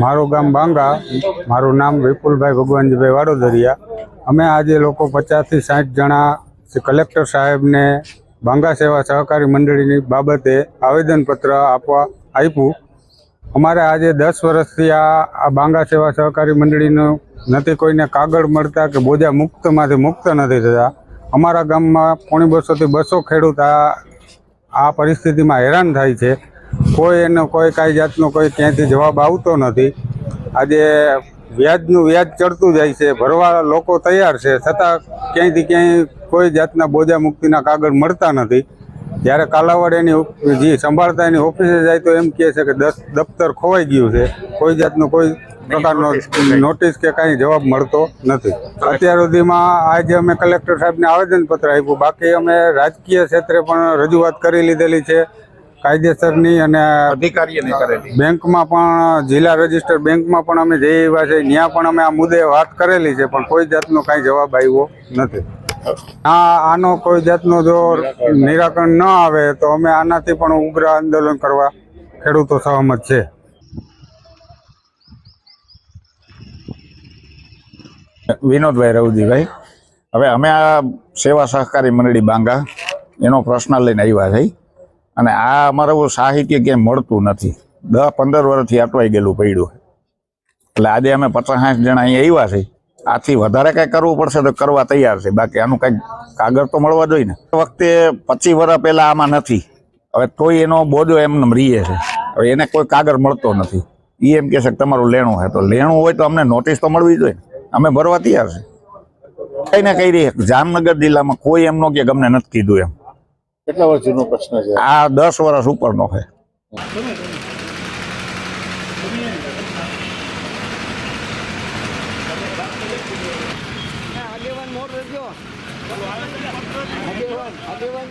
મારું ગામ બાંગા, મારું નામ વિપુલભાઈ ભગવાનજીભાઈ વાડોદરિયા। અમે આજે લોકો 50 થી 60 જણા કલેક્ટર સાહેબને બાંગા સેવા સહકારી મંડળીની બાબતે આવેદનપત્ર આપવા આપ્યું। અમારે આજે 10 વર્ષથી આ બાંગા સેવા સહકારી મંડળીનું નથી કોઈને કાગળ મળતા કે બોજા મુક્તમાંથી મુક્ત નથી થતા। અમારા ગામમાં 250 થી 200 ખેડૂત આ પરિસ્થિતિમાં હેરાન થાય છે। કોઈ એનો કોઈ કાંઈ જાતનો કોઈ ક્યાંથી જવાબ આવતો નથી। આજે વ્યાજનું વ્યાજ ચડતું જાય છે, ભરવા લોકો તૈયાર છે, છતાં ક્યાંયથી ક્યાંય કોઈ જાતના બોજા મુક્તિના કાગળ મળતા નથી। જ્યારે કાલાવડ એની જે સંભાળતા એની ઓફિસે જાય તો એમ કહે છે કે દફતર ખોવાઈ ગયું છે, કોઈ જાતનો કોઈ પ્રકારનો નોટિસ કે કાંઈ જવાબ મળતો નથી। અત્યાર સુધીમાં આજે અમે કલેક્ટર સાહેબને આવેદનપત્ર આપ્યું, બાકી અમે રાજકીય ક્ષેત્રે પણ રજૂઆત કરી લીધેલી છે કાયદેસરની, અને અધિકારીઓને કરેલી, બેંકમાં પણ જિલ્લા રજિસ્ટર બેંકમાં પણ અમે જઈ આવ્યા છે, ત્યાં પણ અમે આ મુદ્દે વાત કરેલી છે, પણ કોઈ જાતનો કાંઈ જવાબ આવ્યો નથી। આનો કોઈ જાતનો જો નિરાકરણ ન આવે તો અમે આનાથી પણ ઉગ્ર આંદોલન કરવા ખેડૂતો સહમત છે। વિનોદભાઈ રવજીભાઈ, હવે અમે આ સેવા સહકારી મંડળી બાંગા એનો પ્રશ્ન લઈને આવ્યા છે, અને આ અમારું સાહિત્ય ક્યાંય મળતું નથી। 10-15 વર્ષથી અટવાઈ ગયેલું પડ્યું, એટલે આજે અમે 50-60 જણા અહીંયા આવ્યા છે। આથી વધારે કંઈ કરવું પડશે તો કરવા તૈયાર છે, બાકી આનું કંઈક કાગળ તો મળવા જોઈએ ને। વખતે 25 વર્ષ પહેલાં આમાં નથી, હવે તોય એનો બોજો એમને રહીએ છે। હવે એને કોઈ કાગળ મળતો નથી, એ એમ કહે છે કે તમારું લેણું છે, તો લેણું હોય તો અમને નોટિસ તો મળવી જોઈએ, અમે ભરવા તૈયાર છે। કઈ ને કઈ રહી જામનગર જિલ્લામાં કોઈ એમ નો કે અમને નથી કીધું એમ। કેટલા વર્ષ જૂનો પ્રશ્ન છે આ? 10 વર્ષ ઉપરનો છે। આગેવાન